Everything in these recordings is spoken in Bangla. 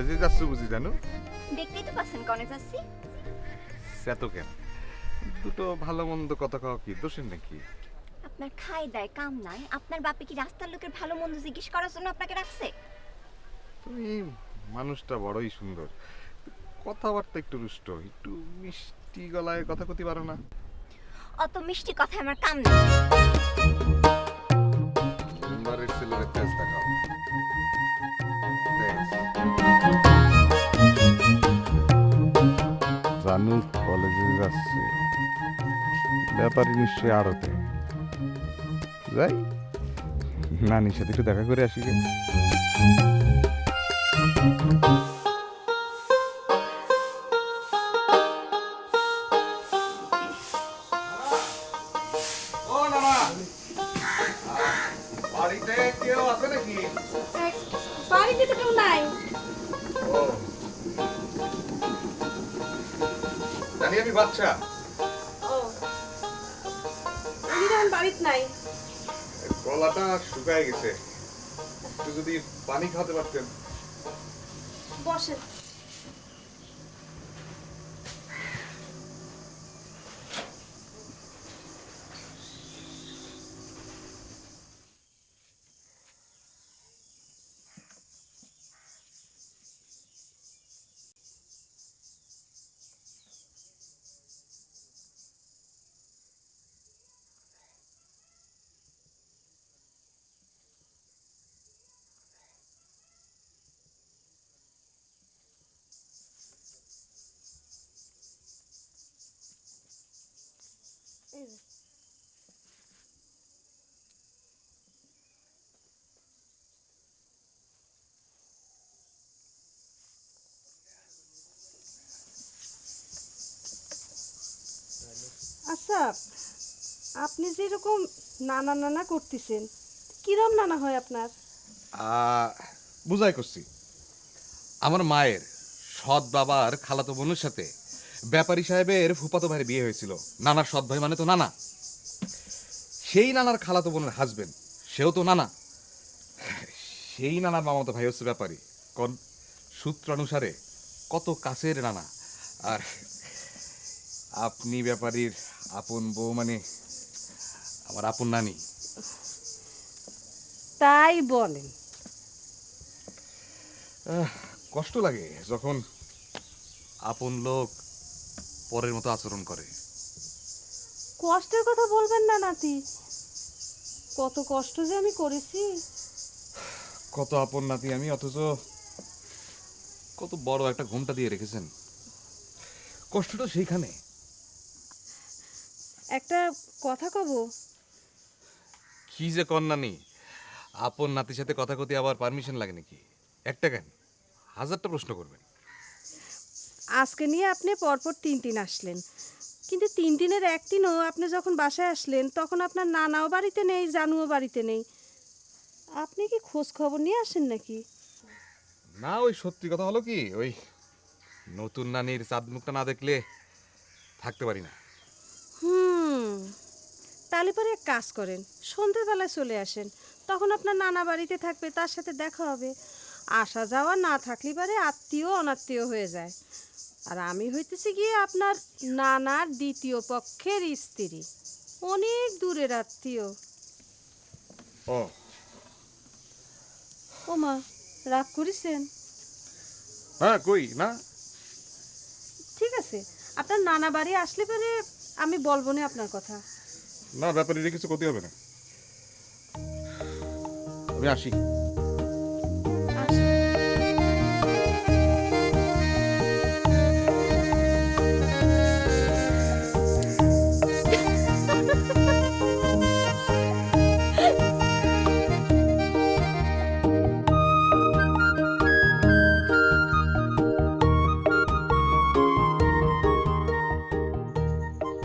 কলেজে যাচ্ছ বুঝি জানো? দেখতেই তো পাচ্ছেন কনে যাচ্ছি। সে তো কেন, দুটো ভালো মন্দ কথা কও কি দোষের নাকি? আপনার খাই দায় কাম নাই, আপনার বাপে কি রাস্তার লোকের ভালো মন্দ জিজ্ঞেস করার জন্য আপনাকে রাখছে? তুমি মানুষটা বড়ই সুন্দর, কথাবার্তা একটু রুষ্ট, একটু মিষ্টি গলায় কথা কতি পারো না? অত মিষ্টি কথা আমার কাম নেই। মেম্বারের ছেলের তেজ দেখাও। জানু কলেজে যাচ্ছে, ব্যাপারী নিশ্চয়ই আড়তে যাই, নানির সাথে একটু দেখা করে আসি গে। বাড়িতে কেউ আছে নাকি? বাড়িতে তো কেউ নাই। জানি আমি বাচ্চা। ও উনি তখন বাড়িতে নাই। গলাটা শুকায় গেছে, একটু যদি পানি খাওয়াতে পারতেন। বসেন। আচ্ছা, আপনি যেরকম নানা নানা করতেছেন, কিরম নানা হয় আপনার? বুঝাই করছি, আমার মায়ের সৎ বাবার খালাতো বোনের সাথে ব্যাপারী সাহেবের ফুফাতো ভাইয়ের বিয়ে হয়েছিল। নানার সৎ ভাই মানে তো নানা, সেই নানার খালাতো বোনের হাজবেন্ড সেও তো নানা, সেই নানার মামাতো ভাই হচ্ছে ব্যাপারী। কোন সূত্রানুসারে কত কাছের নানা। আর আপনি ব্যাপারীর আপন বউ মানে আমার আপন নানি। তাই বলেন? কষ্ট লাগে যখন আপন লোক পরের মতো আচরণ করে। কষ্টের কথা বলবেন না নাতি, কত কষ্ট যে আমি করেছি। কত আপন নাতি আমি, অথচ কত বড় একটা ঘুমটা দিয়ে রেখেছেন। কষ্টটা সেইখানে। একটা কথা কব? কি যে কন্যানি, আপন নাতির সাথে কথা কতি আবার পারমিশন লাগে নাকি? একটা কেন, হাজারটা প্রশ্ন করবেন। আজকে নিয়ে আপনি পরপর 3 দিন আসলেন, কিন্তু 3 দিনের একদিনও আপনি যখন বাসায় আসলেন তখন আপনার নানাও বাড়িতে নেই, জানুও বাড়িতে নেই। আপনি কি খোঁজ খবর নিয়ে আসেন নাকি? না, ওই সত্যি কথা হলো কি, ওই নতুন নানির চাঁদ মুখটা না দেখলে থাকতে পারি না। তাহলে পরে এক কাজ করেন, সন্ধ্যেবেলায় চলে আসেন, তখন আপনার নানা বাড়িতে থাকবে, তার সাথে দেখা হবে। আসা যাওয়া না থাকলে পারে আত্মীয় অনাত্মীয় হয়ে যায়। আর আমি হইতেছি গিয়ে আপনার নানার দ্বিতীয় পক্ষের স্ত্রী, অনেক দূরের আত্মীয়। ও ওমা, রাগ করেছেন? হ্যাঁ, কই না। ঠিক আছে, আপনার নানা বাড়ি আসলে পরে আমি বলবো না আপনার কথা। না, ব্যাপারীর কিছু ক্ষতি হবে না, আমি আসি।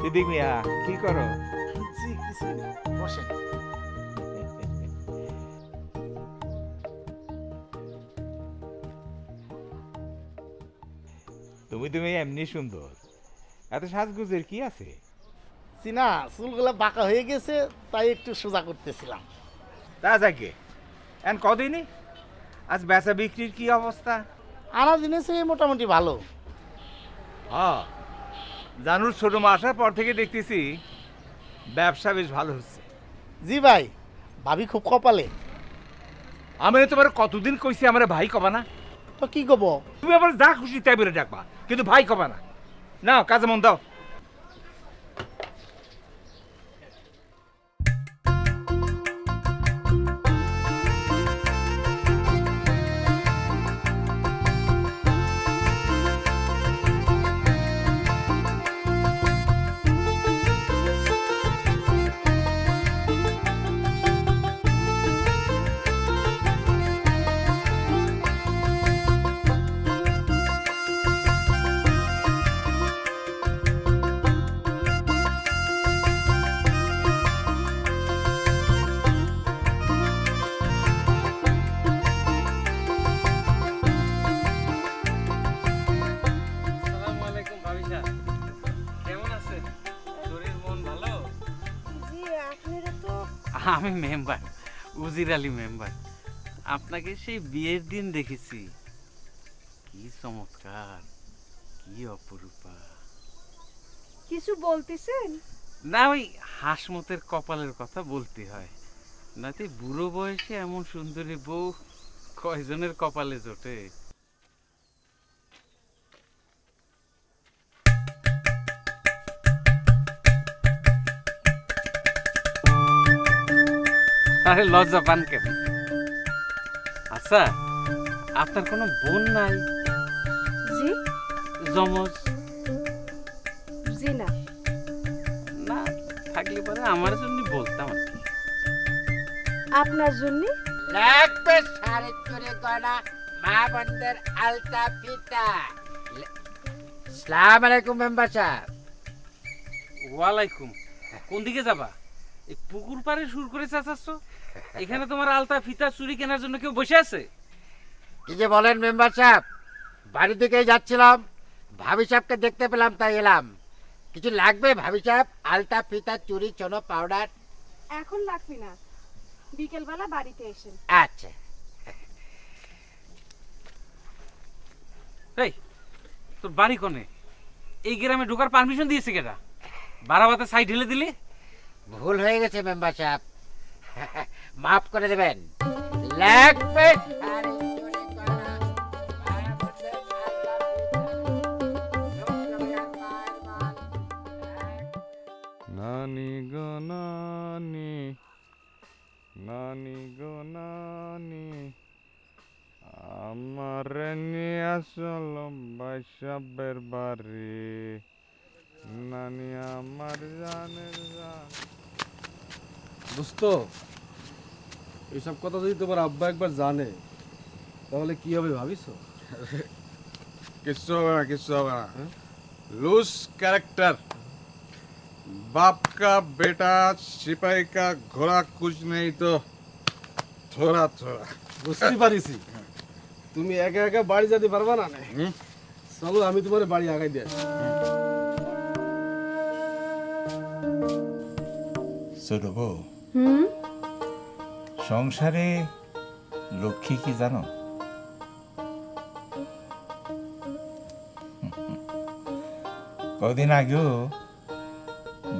সিদ্দিক মিয়া, কি করো? জি কিছু না, বসেন। তুমি এমনি সুন্দর, এত সাজগুজের কি আছে? চিনা চুলগুলা বাঁকা হয়ে গেছে, তাই একটু সোজা করতেছিলাম। তা যাকে এন কদিনই আজ বেচা বিক্রির কি অবস্থা? আনা জিনিস মোটামুটি ভালো। হ্যাঁ, জানুর ছোট মা আসার পর থেকে দেখতেছি ব্যবসা বেশ ভালো হচ্ছে। জি ভাই, ভাবি খুব কপালে। আমি তোমার কতদিন কইছি আমার ভাই কবা না? তো কি কব? তুমি আবার যা খুশি তাই বলে ডাকবা, কিন্তু ভাই কবা না। না, কাজে মন দাও। আসসালামু আলাইকুম ভাবিসা, কেমন আছেন? শরীর মন ভালো? জি আপনারা তো আমি মেম্বার, উজির আলী মেম্বার। আপনাকে সেই বিয়ের দিন দেখেছি, কি চমৎকার, কি অপরূপা। কিছু বলতেছেন? না, ওই হাসমতের কপালের কথা বলতে হয়, নাতে বুড়ো বয়সে এমন সুন্দরী বউ কয়জনের কপালে জোটে। আরে লজ্জা পান কেন? আচ্ছা, আপনার কোনো বোন নাই? জি জমজ জি না। না থাকলে পরে আমার জন্য বলতাম আর কি। আপনার জন্য লাগবে সাড়ে চোরে গড়া মা বন্ধের আলতা ফিতা। সালাম আলাইকুম মেম্বার সাহেব। ওয়ালাইকুম। কোন দিকে যাবা? এই পুকুর পাড়ে সুর করে চাচাচ্ছ? এখানে তোমার আলতা ফিতা চুরি কেনার জন্য কেউ বসে আছে? কি যে বলেন মেম্বার সাহেব, বাড়ি থেকেই যাচ্ছিলাম, ভাবি সাহেবকে দেখতে পেলাম তাই এলাম। কিছু লাগবে ভাবি সাহেব? আলতা ফিতা চুরি চনো পাউডার? এখন লাগবে না, বিকেলবেলা বাড়িতে এসেন। আচ্ছা। এই তোর বাড়ি কোনে? এই গ্রামে ঢোকার পারমিশন দিয়েছে কেটা? বারাবাতে সাইড ঢেলে দিলি? ভুল হয়ে গেছে মেম্বার সাহেব, মাফ করে দেবেন। লাগবে সাড়ে চোরে গড়া মা বন্ধের আলতা ফিতা। নানি গো নানি, নানি গো নানি, আমার নিয়ে আসল বাইসাবের বাড়ি। নানি আমার জানের জান। দোস্ত, এইসব কথা যদি তোমার আব্বা একবার জানে তাহলে কি হবে ভাবিছো? কিচ্ছু হবে না, কিচ্ছু হবে না। लूज कैरेक्टर, बाप का बेटा सिपाही का घोड़ा कुछ नहीं तो थोड़ा थोड़ा। বুঝতে পারিছি তুমি একা একা বাড়ি যেতে পারবা না। চলো আমি তোমার বাড়ি আগাই দিয়ে আসি। ছোট বউ, হুম সংসারে লক্ষ্মী কি জানো? কদিন আগেও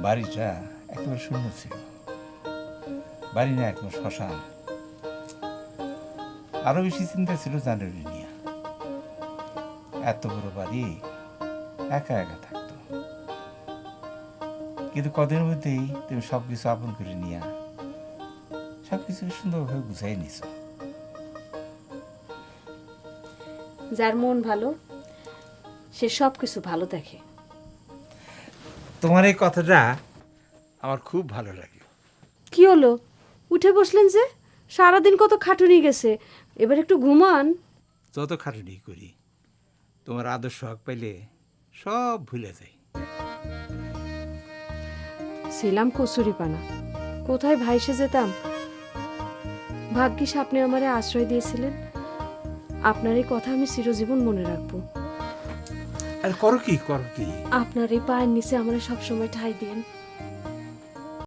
বাড়িটা একেবারে শূন্য ছিল। বাড়ি না একদম শ্মশান। আরো বেশি চিন্তা ছিল জানুয়ারি নিয়ে। এত বড় বাড়ি একা একা থাকতো, কিন্তু কদিনের মধ্যেই তুমি সবকিছু আপন করে নিয়ে সবকিছু সুন্দরভাবে গুছাই নিছ। যার মন ভালো সে সব কিছু ভালো দেখে। তোমার এই কথাটা আমার খুব ভালো লাগলো। কি হলো, উঠে বসলেন যে? সারাদিন কত খাটুনি গেছে, এবার একটু ঘুমান। যত খাটুনি করি তোমার আদর্শ হক পাইলে সব ভুলে যাই। ছিলাম কচুরিপানা, কোথায় ভাইসে যেতাম। ভাগ্যিস আপনি আমারে আশ্রয় দিয়েছিলেন। আপনার এই কথা আমি চিরজীবন মনে রাখবো। আর করো কি, করো কি? আপনার এই পায়ের নিচে আমরা সবসময় ঠাঁই দেন।